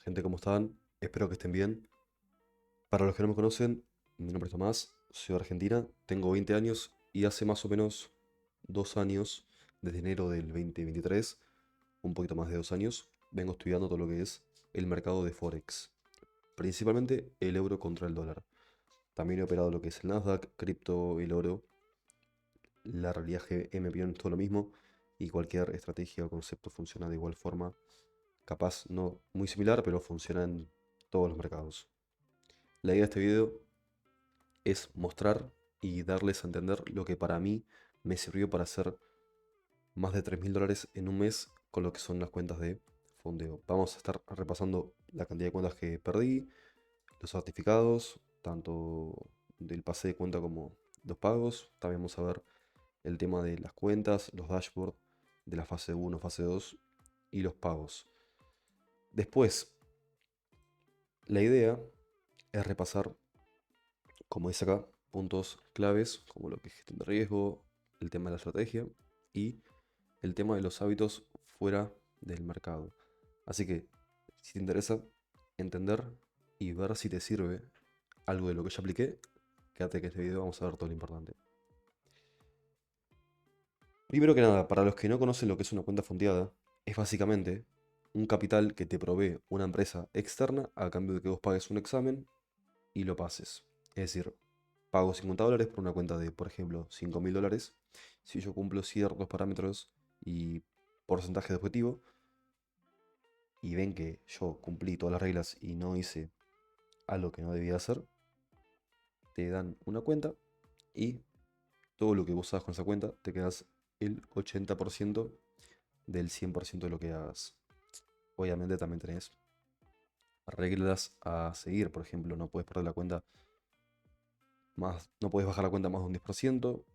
Gente, ¿cómo están? Espero que estén bien. Para los que no me conocen, mi nombre es Tomás, soy de Argentina, tengo 20 años y hace más o menos 2 años, desde enero del 2023, un poquito más de 2 años, vengo estudiando todo lo que es el mercado de Forex, principalmente el euro contra el dólar. También he operado lo que es el Nasdaq, cripto, el oro. La realidad es que en mi opinión es todo lo mismo y cualquier estrategia o concepto funciona de igual forma, capaz no muy similar, pero funciona en todos los mercados. La idea de este video es mostrar y darles a entender lo que para mí me sirvió para hacer más de $3.000 en un mes con lo que son las cuentas de fondeo. Vamos a estar repasando la cantidad de cuentas que perdí, los certificados, tanto del pase de cuenta como los pagos. También vamos a ver el tema de las cuentas, los dashboards de la fase uno, fase 2 y los pagos. Después, la idea es repasar, como dice acá, puntos claves como lo que es gestión de riesgo, el tema de la estrategia y el tema de los hábitos fuera del mercado. Así que, si te interesa entender y ver si te sirve algo de lo que ya apliqué, quédate que en este video vamos a ver todo lo importante. Primero que nada, para los que no conocen lo que es una cuenta fondeada, es básicamente un capital que te provee una empresa externa a cambio de que vos pagues un examen y lo pases. Es decir, pago $50 por una cuenta de, por ejemplo, $5.000. Si yo cumplo ciertos parámetros y porcentaje de objetivo, y ven que yo cumplí todas las reglas y no hice algo que no debía hacer, te dan una cuenta y todo lo que vos hagas con esa cuenta te quedas el 80% del 100% de lo que hagas. Obviamente también tenés reglas a seguir, por ejemplo, no puedes perder la cuenta más, no puedes bajar la cuenta más de un 10%,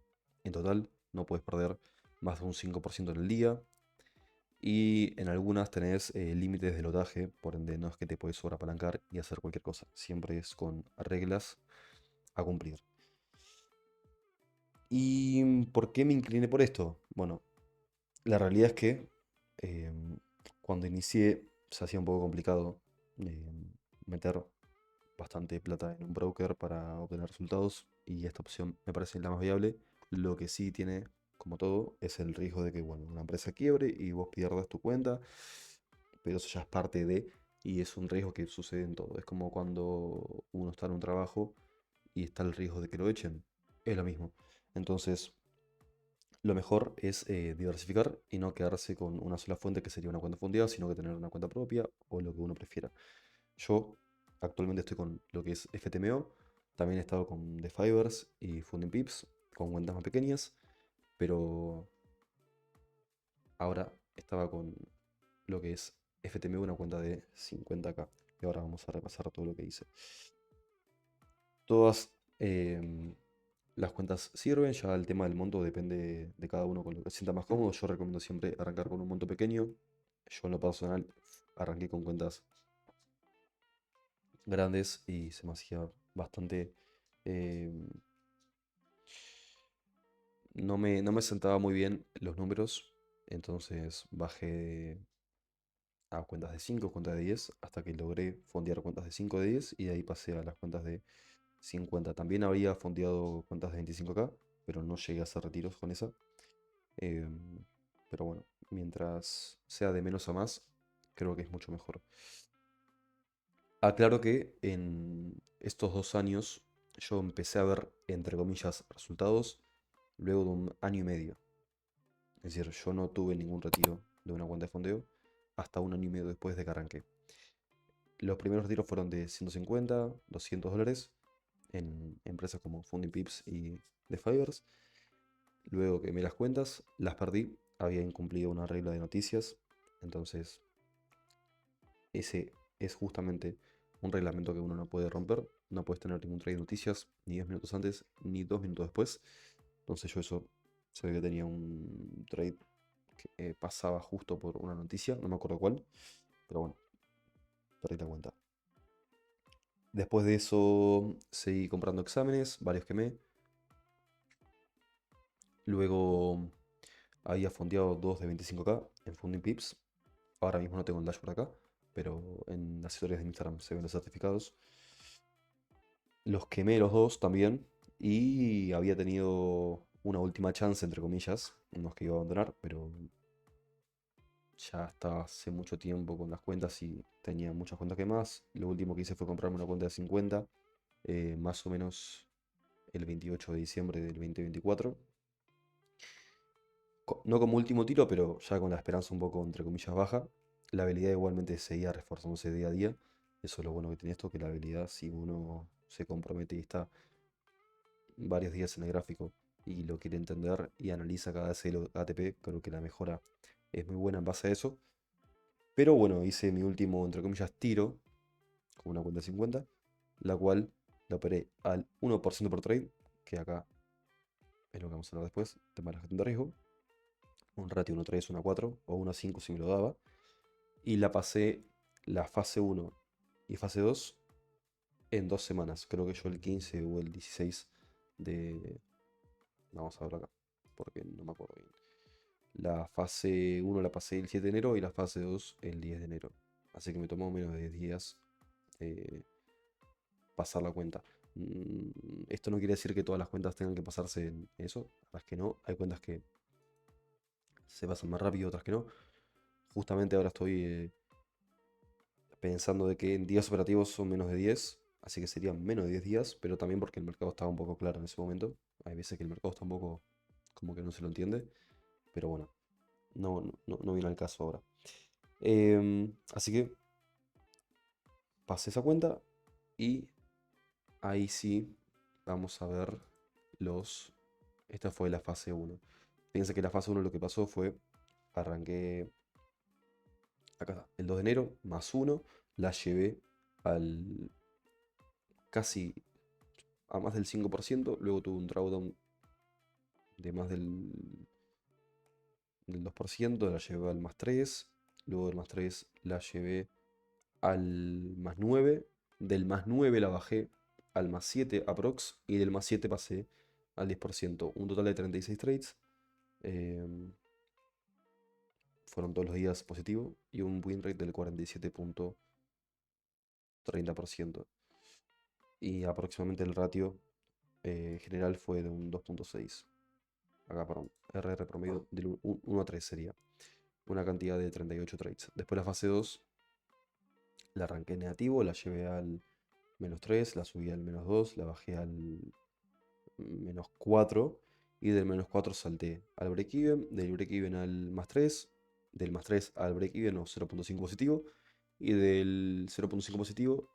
en total no puedes perder más de un 5% en el día. Y en algunas tenés límites de lotaje, por ende no es que te puedes sobreapalancar y hacer cualquier cosa. Siempre es con reglas a cumplir. ¿Y por qué me incliné por esto? Bueno, la realidad es que cuando inicié se hacía un poco complicado meter bastante plata en un broker para obtener resultados y esta opción me parece la más viable. Lo que sí tiene, como todo, es el riesgo de que, bueno, una empresa quiebre y vos pierdas tu cuenta, pero eso ya es parte de, y es un riesgo que sucede en todo. Es como cuando uno está en un trabajo y está el riesgo de que lo echen. Es lo mismo. Entonces, lo mejor es diversificar y no quedarse con una sola fuente que sería una cuenta fondeada, sino que tener una cuenta propia o lo que uno prefiera. Yo actualmente estoy con lo que es FTMO, también he estado con The Fibers y Funding Pips, con cuentas más pequeñas, pero ahora estaba con lo que es FTMO, una cuenta de 50K. Y ahora vamos a repasar todo lo que hice. Todas las cuentas sirven, ya el tema del monto depende de cada uno con lo que se sienta más cómodo. Yo recomiendo siempre arrancar con un monto pequeño. Yo en lo personal arranqué con cuentas grandes y se me hacía bastante... em, no me sentaba muy bien los números, entonces bajé a cuentas de 5 cuentas de 10 hasta que logré fondear cuentas de 5 de 10 y de ahí pasé a las cuentas de 50. También había fondeado cuentas de 25K, pero no llegué a hacer retiros con esa. Em, pero bueno, mientras sea de menos a más, creo que es mucho mejor. Aclaro que en estos 2 años yo empecé a ver, entre comillas, resultados luego de un año y medio. Es decir, yo no tuve ningún retiro de una cuenta de fondeo hasta un año y medio después de que arranqué. Los primeros retiros fueron de 150, $200 en empresas como Funding Pips y The Fibers. Luego que me las cuentas, las perdí. Había incumplido una regla de noticias. Entonces, ese es justamente un reglamento que uno no puede romper. No puedes tener ningún trade de noticias ni 10 minutos antes ni 2 minutos después. Entonces yo eso, se ve que tenía un trade que pasaba justo por una noticia, no me acuerdo cuál, pero bueno, perdí la cuenta. Después de eso seguí comprando exámenes, varios quemé. Luego había fondeado dos de 25K en Funding Pips. Ahora mismo no tengo el dashboard acá, pero en las historias de Instagram se ven los certificados. Los quemé los dos también y había tenido una última chance, entre comillas, no es que iba a abandonar, pero ya estaba hace mucho tiempo con las cuentas y tenía muchas cuentas quemadas. Lo último que hice fue comprarme una cuenta de 50, más o menos el 28 de diciembre del 2024. No como último tiro, pero ya con la esperanza un poco, entre comillas, baja. La habilidad igualmente seguía reforzándose día a día. Eso es lo bueno que tiene esto, que la habilidad, si uno se compromete y está varios días en el gráfico y lo quiere entender y analiza cada vez el ATP, creo que la mejora es muy buena en base a eso. Pero bueno, hice mi último, entre comillas, tiro con una cuenta de 50, la cual la operé al 1% por trade, que acá es lo que vamos a hablar después, tema de la gestión de riesgo. Un ratio 1.3, 1.4 o 1.5 si me lo daba. Y la pasé la fase 1 y fase 2 en 2 semanas. Creo que yo el 15 o el 16 de... Vamos a ver acá, porque no me acuerdo bien. La fase 1 la pasé el 7 de enero y la fase 2 el 10 de enero. Así que me tomó menos de 10 días eh, pasar la cuenta. Esto no quiere decir que todas las cuentas tengan que pasarse en eso. Las que no. Hay cuentas que se pasan más rápido, otras que no. Justamente ahora estoy pensando de que en días operativos son menos de 10. Así que serían menos de 10 días. Pero también porque el mercado estaba un poco claro en ese momento. Hay veces que el mercado está un poco como que no se lo entiende. Pero bueno, no viene al caso ahora. Así que pasé esa cuenta y ahí sí vamos a ver los... Esta fue la fase 1. Fíjense que la fase 1 lo que pasó fue, arranqué, acá está, el 2 de enero, más 1, la llevé al casi a más del 5%, luego tuve un drawdown de más del 2%, la llevé al más 3, luego del más 3 la llevé al más 9, del más 9 la bajé al más 7 aprox, y del más 7 pasé al 10%, un total de 36 trades. em, Fueron todos los días positivo y un win rate del 47.30%. Y aproximadamente el ratio general fue de un 2.6. Acá, perdón, RR promedio del 1 a 3 sería. Una cantidad de 38 trades. Después la fase 2 la arranqué negativo, la llevé al menos 3, la subí al menos 2, la bajé al menos 4 y del menos 4 salté al break-even, del break-even al más 3, del más 3 al break-even o 0.5 positivo y del 0.5 positivo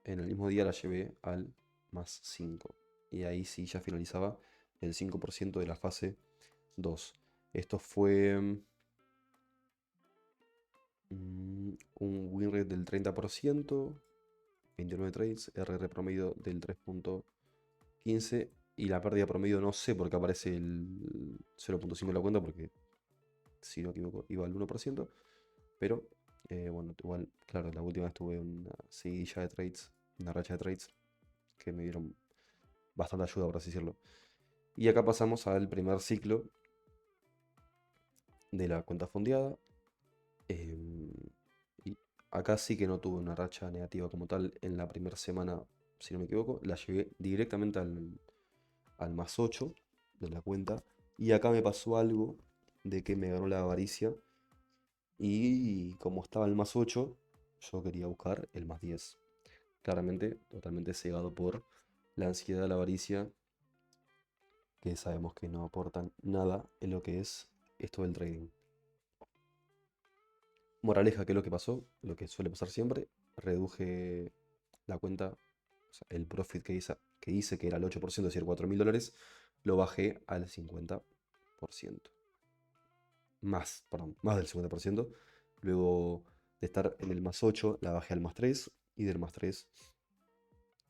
en el mismo día la llevé al más 5 y ahí sí ya finalizaba el 5% de la fase 2. Esto fue un win rate del 30%, 29 trades, RR promedio del 3.15 y la pérdida promedio no sé por qué aparece el 0.5 en la cuenta porque si no me equivoco iba al 1%, pero bueno, igual, claro, la última vez tuve una seguidilla de trades, una racha de trades que me dieron bastante ayuda, por así decirlo. Y acá pasamos al primer ciclo de la cuenta fondeada. em, y acá sí que no tuve una racha negativa como tal en la primera semana, si no me equivoco, la llevé directamente al más 8 de la cuenta. Y acá me pasó algo de que me ganó la avaricia. Y como estaba el más 8 yo quería buscar el más 10. Claramente, totalmente cegado por la ansiedad, la avaricia, que sabemos que no aportan nada en lo que es esto del trading. Moraleja, ¿qué es lo que pasó? Lo que suele pasar siempre. Reduje la cuenta, o sea, el profit que hice, que era el 8%, es decir, $4.000, lo bajé al 50%. Más, perdón, más del 50%. Luego de estar en el más 8 la bajé al más 3 y del más 3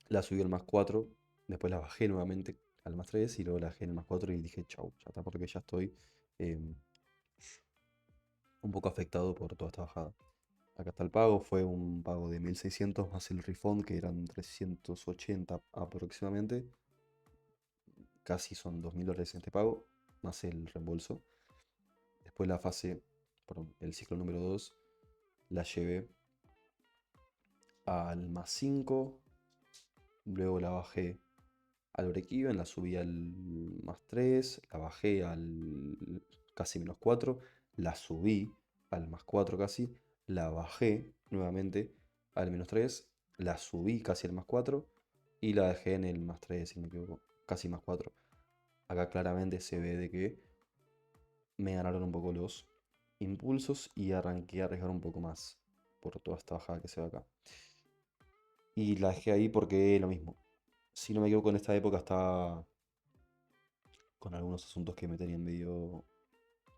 la subí al más 4. Después la bajé nuevamente al más 3 y luego la bajé en el más 4 y dije, chau, ya está, porque ya estoy em, un poco afectado por toda esta bajada. Acá está el pago, fue un pago de 1.600 más el refund, que eran 380 aproximadamente. Casi son $2.000 en este pago, más el reembolso. Después la fase, perdón, el ciclo número 2 la llevé al más 5, luego la bajé al break-even, la subí al más 3, la bajé al casi menos 4, la subí al más 4 casi, la bajé nuevamente al menos 3, la subí casi al más 4 y la dejé en el más 3, si no me equivoco, casi más 4. Acá claramente se ve de que me ganaron un poco los impulsos y arranqué a arriesgar un poco más por toda esta bajada que se ve acá. Y la dejé ahí porque lo mismo. Si no me equivoco, en esta época estaba con algunos asuntos que me tenían medio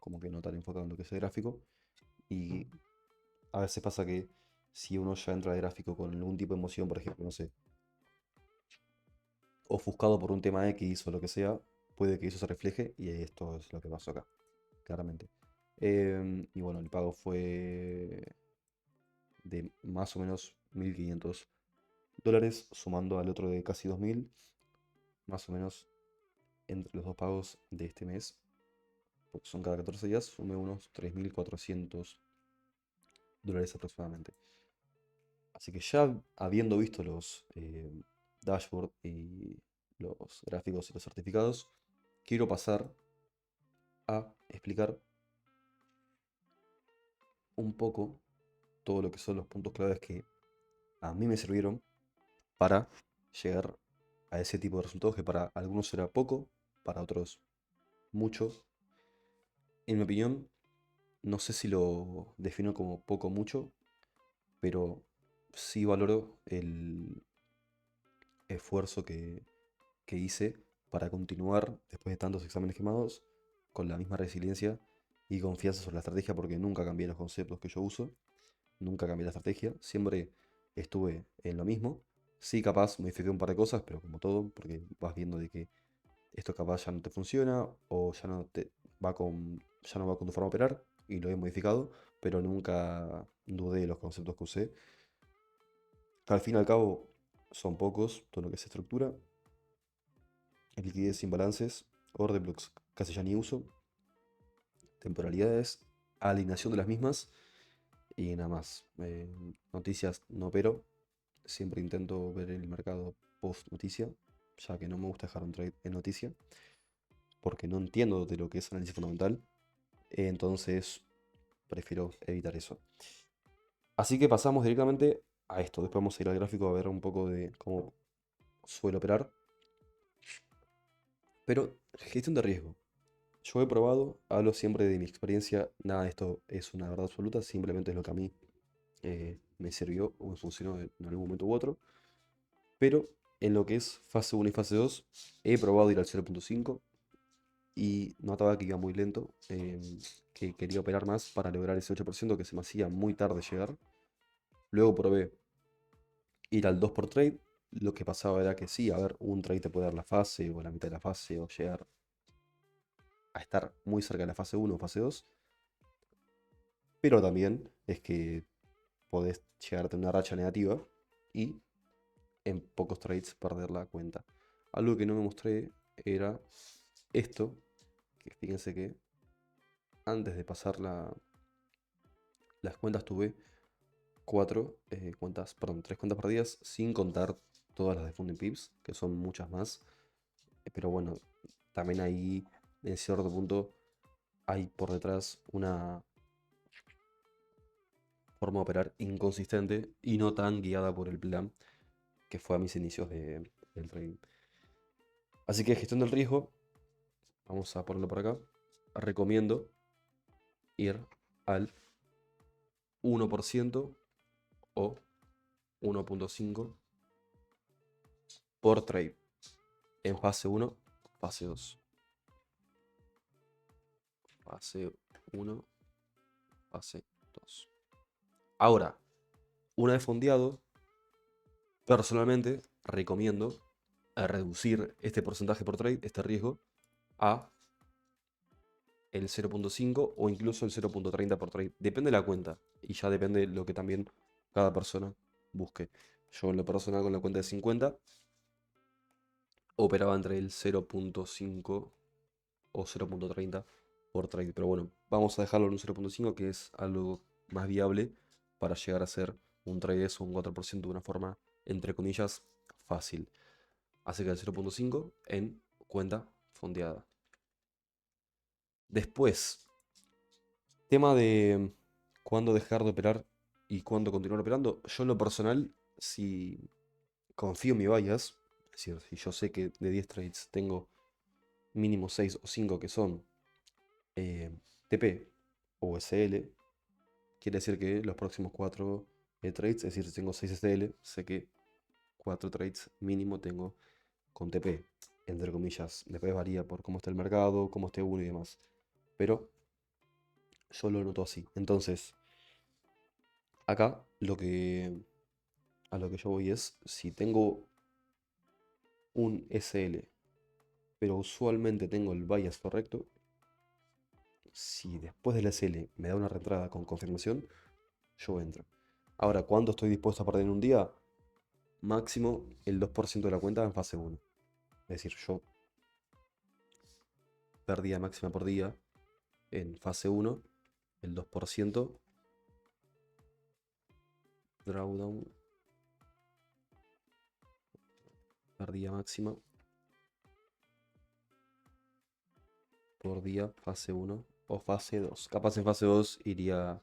como que no tan enfocado en lo que es el gráfico. Y a veces pasa que si uno ya entra al gráfico con algún tipo de emoción, por ejemplo, no sé, ofuscado por un tema X o lo que sea, puede que eso se refleje y esto es lo que pasó acá, claramente. Y bueno, el pago fue de más o menos $1.500, sumando al otro de casi 2.000, más o menos entre los dos pagos de este mes, porque son cada 14 días, sumé unos $3.400 aproximadamente. Así que ya habiendo visto los dashboard y los gráficos y los certificados, quiero pasar a explicar un poco todo lo que son los puntos claves que a mí me sirvieron para llegar a ese tipo de resultados que para algunos era poco, para otros mucho. En mi opinión, no sé si lo defino como poco o mucho, pero sí valoro el esfuerzo que hice para continuar después de tantos exámenes quemados con la misma resiliencia y confianza sobre la estrategia porque nunca cambié los conceptos que yo uso, nunca cambié la estrategia, siempre estuve en lo mismo. Sí, capaz modifiqué un par de cosas, pero como todo, porque vas viendo de que esto capaz ya no te funciona o ya no va con tu forma de operar y lo he modificado, pero nunca dudé de los conceptos que usé. Al fin y al cabo son pocos todo lo que es estructura, liquidez sin balances, order blocks casi ya ni uso, temporalidades, alineación de las mismas y nada más. Noticias no, pero siempre intento ver el mercado post noticia, ya que no me gusta dejar un trade en noticia, porque no entiendo de lo que es análisis fundamental, entonces prefiero evitar eso. Así que pasamos directamente a esto. Después vamos a ir al gráfico a ver un poco de cómo suelo operar. Pero gestión de riesgo. Yo he probado, hablo siempre de mi experiencia, nada de esto es una verdad absoluta, simplemente es lo que a mí me sirvió o me funcionó en algún momento u otro. Pero en lo que es fase 1 y fase 2, he probado ir al 0.5 y notaba que iba muy lento, que quería operar más para lograr ese 8% que se me hacía muy tarde llegar. Luego probé ir al 2 por trade. Lo que pasaba era que sí, a ver, un trade te puede dar la fase o la mitad de la fase o llegar a estar muy cerca de la fase 1 o fase 2. Pero también es que podés llegar a tener una racha negativa y en pocos trades perder la cuenta. Algo que no me mostré era esto, que fíjense que antes de pasar las cuentas tuve tres cuentas perdidas sin contar todas las de Funding Pips, que son muchas más. Pero bueno, también ahí en cierto punto hay por detrás una forma de operar inconsistente y no tan guiada por el plan que fue a mis inicios del trading. Así que gestión del riesgo, vamos a ponerlo por acá. Recomiendo ir al 1% o 1.5 por trade en fase 1, fase 2. Fase 1, fase 2. Ahora, una vez fondeado, personalmente recomiendo reducir este porcentaje por trade, este riesgo, a el 0.5 o incluso el 0.30 por trade. Depende de la cuenta y ya depende de lo que también cada persona busque. Yo en lo personal con la cuenta de 50 operaba entre el 0.5 o 0.30 por trade. Pero bueno, vamos a dejarlo en un 0.5 que es algo más viable para llegar a ser un 3 o un 4% de una forma, entre comillas, fácil. Así que el 0.5 en cuenta fondeada. Después, tema de cuándo dejar de operar y cuándo continuar operando. Yo en lo personal, si confío en mi bias, es decir, si yo sé que de 10 trades tengo mínimo 6 o 5 que son eh, TP o SL, quiere decir que los próximos 4 trades, es decir, si tengo 6 SL, sé que 4 trades mínimo tengo con TP, entre comillas. Después varía por cómo está el mercado, cómo esté uno y demás. Pero yo lo noto así. Entonces, acá a lo que yo voy es, si tengo un SL, pero usualmente tengo el bias correcto, si después del SL me da una reentrada con confirmación, yo entro. Ahora, ¿cuánto estoy dispuesto a perder en un día? Máximo el 2% de la cuenta en fase 1. Es decir, yo perdía máxima por día en fase 1, el 2% drawdown, perdía máxima por día, fase 1 o fase 2. Capaz en fase 2 iría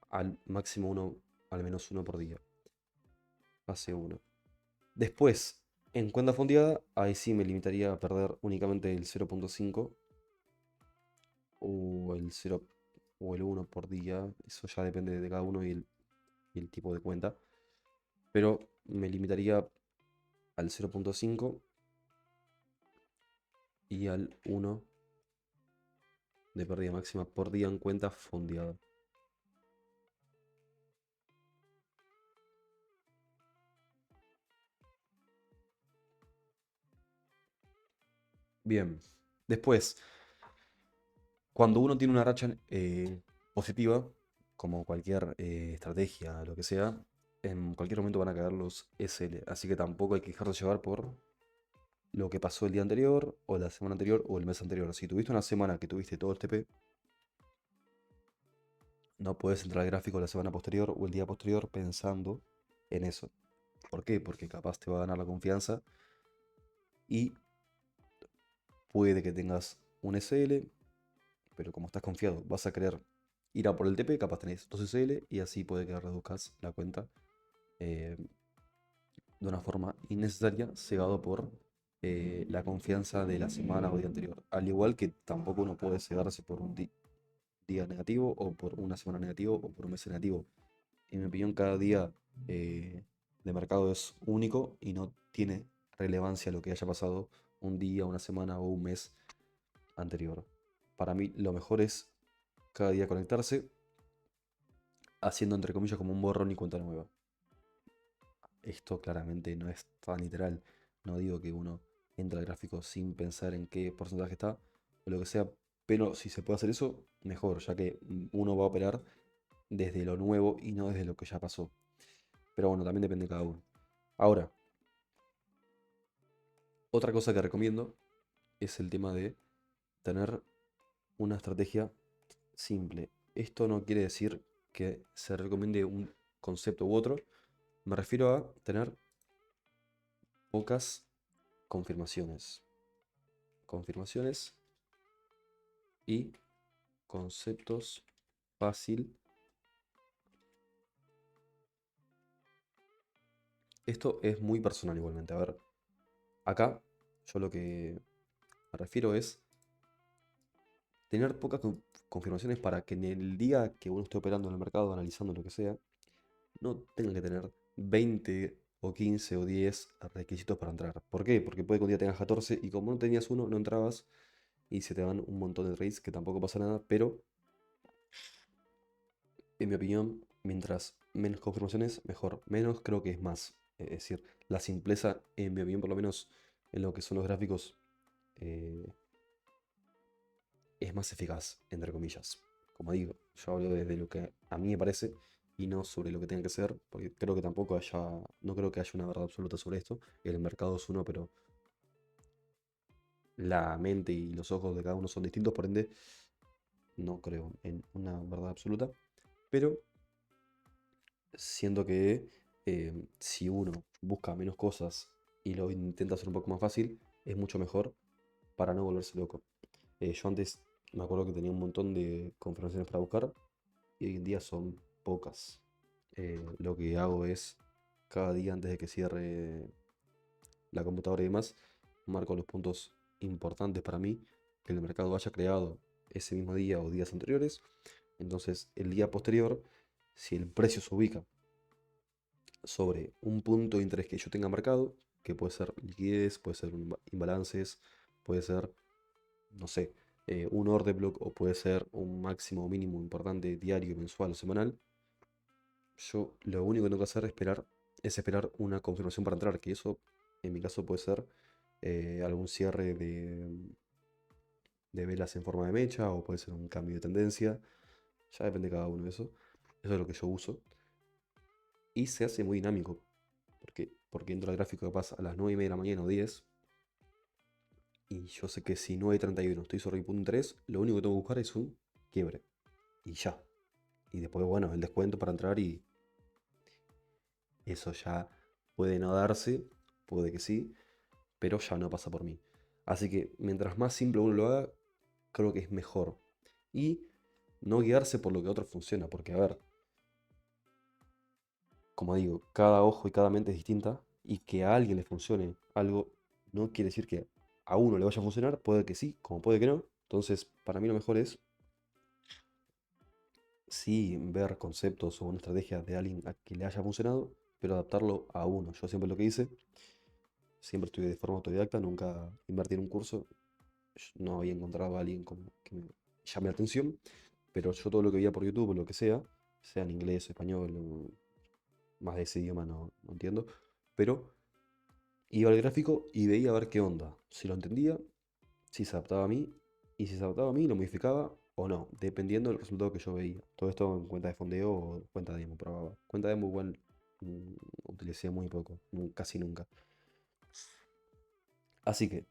al máximo uno, al menos uno por día. Fase 1. Después, en cuenta fondeada, ahí sí me limitaría a perder únicamente el 0.5 o el 0 o el 1 por día. Eso ya depende de cada uno y el tipo de cuenta. Pero me limitaría al 0.5 y al 1 de pérdida máxima por día en cuenta fondeada. Bien. Después, cuando uno tiene una racha positiva, como cualquier estrategia, lo que sea, en cualquier momento van a caer los SL. Así que tampoco hay que dejarse llevar por lo que pasó el día anterior, o la semana anterior, o el mes anterior. Si tuviste una semana que tuviste todo el TP, no puedes entrar al gráfico la semana posterior o el día posterior pensando en eso. ¿Por qué? Porque capaz te va a ganar la confianza y puede que tengas un SL, pero como estás confiado, vas a querer ir a por el TP, capaz tenés 2 SL y así puede que reduzcas la cuenta eh, de una forma innecesaria, cegado por la confianza de la semana o día anterior. Al igual que tampoco uno puede cegarse por un día negativo o por una semana negativo o por un mes negativo. En mi opinión, cada día de mercado es único y no tiene relevancia lo que haya pasado un día, una semana o un mes anterior. Para mí lo mejor es cada día conectarse haciendo entre comillas como un borrón y cuenta nueva. Esto claramente no es tan literal. No digo que uno entra al gráfico sin pensar en qué porcentaje está o lo que sea, pero si se puede hacer eso, mejor, ya que uno va a operar desde lo nuevo y no desde lo que ya pasó. Pero bueno, también depende de cada uno. Ahora, otra cosa que recomiendo es el tema de tener una estrategia simple. Esto no quiere decir que se recomiende un concepto u otro. Me refiero a tener pocas confirmaciones. Confirmaciones y conceptos fácil. Esto es muy personal igualmente. A ver, acá yo lo que me refiero es tener pocas confirmaciones para que en el día que uno esté operando en el mercado, analizando lo que sea, no tenga que tener 20 o 15 o 10 requisitos para entrar. ¿Por qué? Porque puede que un día tengas 14 y como no tenías uno, no entrabas y se te van un montón de trades que tampoco pasa nada, pero en mi opinión, mientras menos confirmaciones, mejor. Menos creo que es más. Es decir, la simpleza, en mi opinión, por lo menos en lo que son los gráficos, eh, es más eficaz, entre comillas. Como digo, yo hablo desde lo que a mí me parece y no sobre lo que tenga que ser, porque creo que tampoco haya, no creo que haya una verdad absoluta sobre esto. El mercado es uno, pero la mente y los ojos de cada uno son distintos, por ende, no creo en una verdad absoluta. Pero siento que si uno busca menos cosas y lo intenta hacer un poco más fácil, es mucho mejor para no volverse loco. Yo antes me acuerdo que tenía un montón de confirmaciones para buscar y hoy en día son pocas. Lo que hago es, cada día antes de que cierre la computadora y demás, marco los puntos importantes para mí que el mercado haya creado ese mismo día o días anteriores. Entonces, el día posterior, si el precio se ubica sobre un punto de interés que yo tenga marcado, que puede ser liquidez, puede ser imbalances, puede ser, no sé, un order block o puede ser un máximo o mínimo importante diario, mensual o semanal, yo lo único que tengo que hacer es esperar una confirmación para entrar, que eso en mi caso puede ser algún cierre de velas en forma de mecha o puede ser un cambio de tendencia, ya depende de cada uno de eso. Eso es lo que yo uso y se hace muy dinámico. Porque entro al gráfico capaz a las 9:30 de la mañana o 10 y yo sé que si 9:31 estoy sobre el punto 3, lo único que tengo que buscar es un quiebre y ya. Y después, bueno, el descuento para entrar y eso ya puede no darse, puede que sí, pero ya no pasa por mí. Así que mientras más simple uno lo haga, creo que es mejor. Y no guiarse por lo que a otros funciona, porque a ver, como digo, cada ojo y cada mente es distinta y que a alguien le funcione algo no quiere decir que a uno le vaya a funcionar, puede que sí, como puede que no. Entonces, para mí lo mejor es sí ver conceptos o una estrategia de alguien a que le haya funcionado, pero adaptarlo a uno. Yo siempre lo que hice, siempre estudié de forma autodidacta, nunca invertí en un curso. No había encontrado a alguien que me llame la atención, pero yo todo lo que veía por YouTube o lo que sea en inglés o español, o más de ese idioma no entiendo, pero iba al gráfico y veía a ver qué onda. Si lo entendía, si se adaptaba a mí, y si se adaptaba a mí, lo modificaba o no, dependiendo del resultado que yo veía. Todo esto en cuenta de fondeo o cuenta de demo, probaba. Cuenta de demo igual utilicé muy poco, casi nunca. Así que,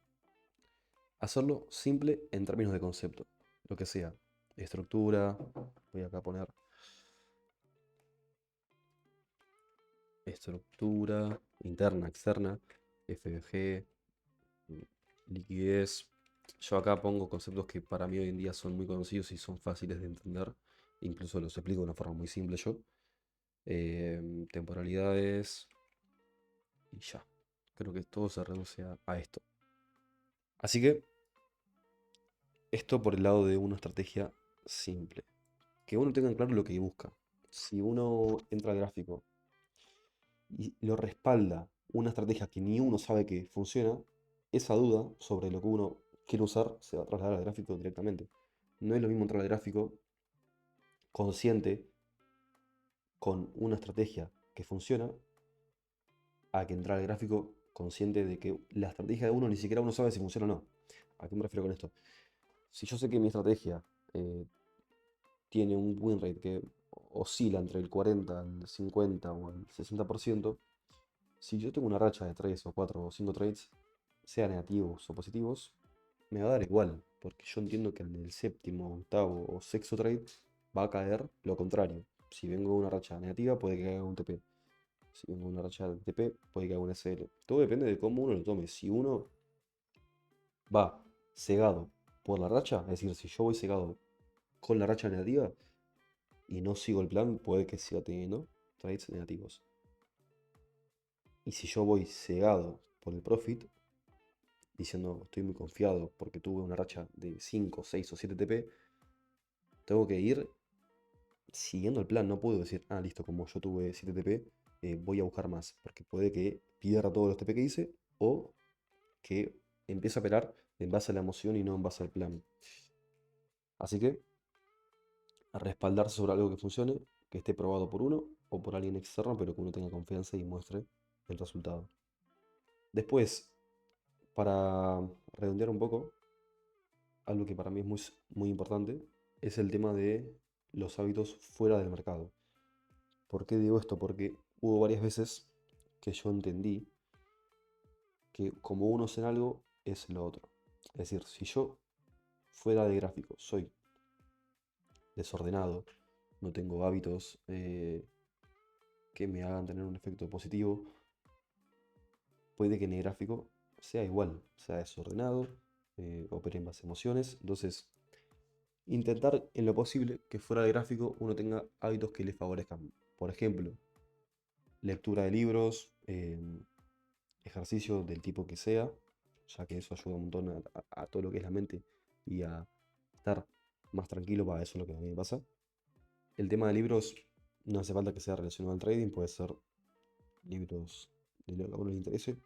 hacerlo simple en términos de concepto. Lo que sea. Estructura, voy acá a poner estructura interna, externa, FBG, mm, liquidez. Yo acá pongo conceptos que para mí hoy en día son muy conocidos y son fáciles de entender. Incluso los explico de una forma muy simple yo. Temporalidades y ya. Creo que todo se reduce a esto. Así que esto por el lado de una estrategia simple. Que uno tenga en claro lo que busca. Si uno entra al gráfico y lo respalda una estrategia que ni uno sabe que funciona, esa duda sobre lo que uno quiere usar se va a trasladar al gráfico directamente. No es lo mismo entrar al gráfico consciente con una estrategia que funciona a que entrar al gráfico consciente de que la estrategia de uno ni siquiera uno sabe si funciona o no. ¿A qué me refiero con esto? Si yo sé que mi estrategia tiene un win rate que oscila entre el 40 al 50 o al 60%, si yo tengo una racha de 3 o 4 o 5 trades, sea negativos o positivos, me va a dar igual, porque yo entiendo que en el séptimo, octavo o sexto trade va a caer lo contrario. Si vengo de una racha negativa, puede que caiga un TP. Si vengo de una racha de TP, puede que caiga un SL. Todo depende de cómo uno lo tome. Si uno va cegado por la racha, es decir, si yo voy cegado con la racha negativa y no sigo el plan, puede que siga teniendo trades negativos. Y si yo voy cegado por el profit, diciendo estoy muy confiado porque tuve una racha de 5, 6 o 7 TP, tengo que ir siguiendo el plan. No puedo decir, ah, listo, como yo tuve 7 TP, voy a buscar más. Porque puede que pierda todos los TP que hice o que empiece a operar en base a la emoción y no en base al plan. Así que, a respaldarse sobre algo que funcione, que esté probado por uno o por alguien externo, pero que uno tenga confianza y muestre el resultado. Después, para redondear un poco, algo que para mí es muy importante es el tema de los hábitos fuera del mercado. ¿Por qué digo esto? Porque hubo varias veces que yo entendí que como uno es en algo, es lo otro. Es decir, si yo fuera de gráfico soy desordenado, no tengo hábitos, que me hagan tener un efecto positivo, puede que en el gráfico sea igual, sea desordenado, opere en base a emociones. Entonces, intentar en lo posible que fuera del gráfico uno tenga hábitos que le favorezcan. Por ejemplo, lectura de libros, ejercicio del tipo que sea, ya que eso ayuda un montón a todo lo que es la mente y a estar más tranquilo. Para eso es lo que a mí me pasa. El tema de libros no hace falta que sea relacionado al trading, puede ser libros de lo que a uno le interese,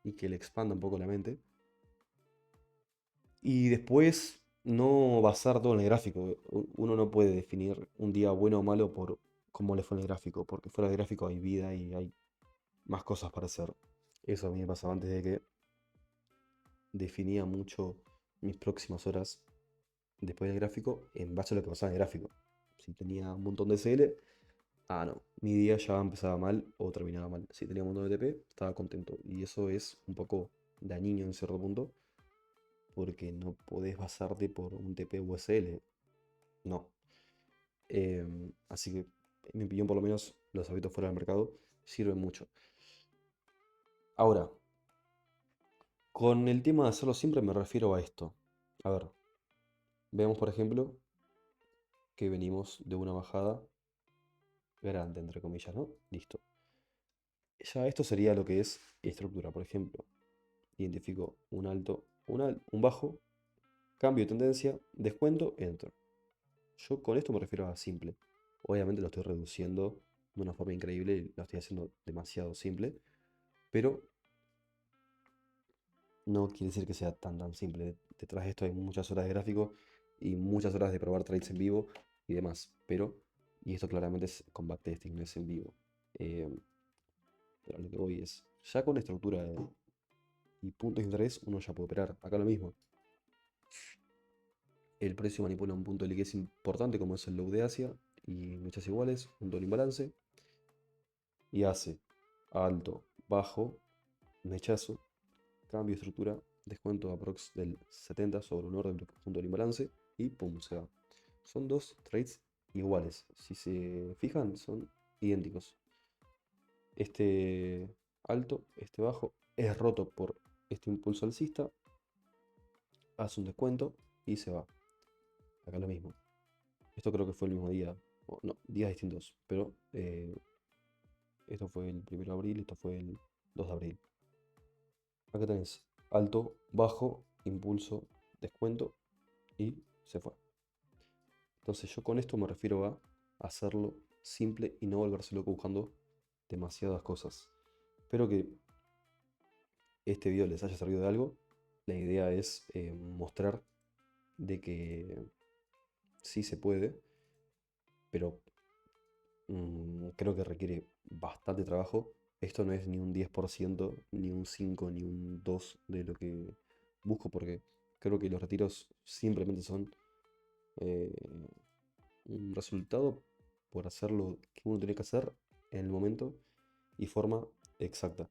y que le expanda un poco la mente. Y después no basar todo en el gráfico. Uno no puede definir un día bueno o malo por cómo le fue en el gráfico, porque fuera del gráfico hay vida y hay más cosas para hacer. Eso a mí me pasaba antes de que definía mucho mis próximas horas después del gráfico en base a lo que pasaba en el gráfico. Si tenía un montón de CL, no, mi día ya empezaba mal o terminaba mal. Si tenía un montón de TP, estaba contento. Y eso es un poco dañino en cierto punto, porque no podés basarte por un TP USL. No. Así que, en mi opinión, por lo menos, los hábitos fuera del mercado sirven mucho. Ahora, con el tema de hacerlo siempre me refiero a esto. A ver, veamos por ejemplo que venimos de una bajada grande, entre comillas, ¿no? Listo. Ya esto sería lo que es estructura. Por ejemplo, identifico un alto, un bajo, cambio de tendencia, descuento, entro. Yo con esto me refiero a simple. Obviamente lo estoy reduciendo de una forma increíble y lo estoy haciendo demasiado simple, pero no quiere decir que sea tan simple. Detrás de esto hay muchas horas de gráfico y muchas horas de probar trades en vivo y demás. Y esto claramente es con backtesting, no es en vivo. Eh, pero a lo que voy es, ya con estructura y puntos de interés uno ya puede operar. Acá lo mismo. El precio manipula un punto de liquidez importante como es el low de Asia y mechas iguales, un doble imbalance y hace alto, bajo, mechazo, cambio de estructura, descuento aprox del 70 sobre un orden punto del imbalance y pum, se va. Son dos trades iguales. Si se fijan, son idénticos. Este alto, este bajo, es roto por este impulso alcista, hace un descuento y se va. Acá lo mismo. Esto creo que fue el mismo día. No, días distintos. Pero esto fue el 1 de abril, esto fue el 2 de abril. Acá tenés alto, bajo, impulso, descuento y se fue. Entonces yo con esto me refiero a hacerlo simple y no volverse loco buscando demasiadas cosas. Espero que este video les haya servido de algo. La idea es mostrar de que sí se puede, pero creo que requiere bastante trabajo. Esto no es ni un 10%, ni un 5, ni un 2 de lo que busco, porque creo que los retiros simplemente son eh, un resultado por hacer lo que uno tiene que hacer en el momento y forma exacta.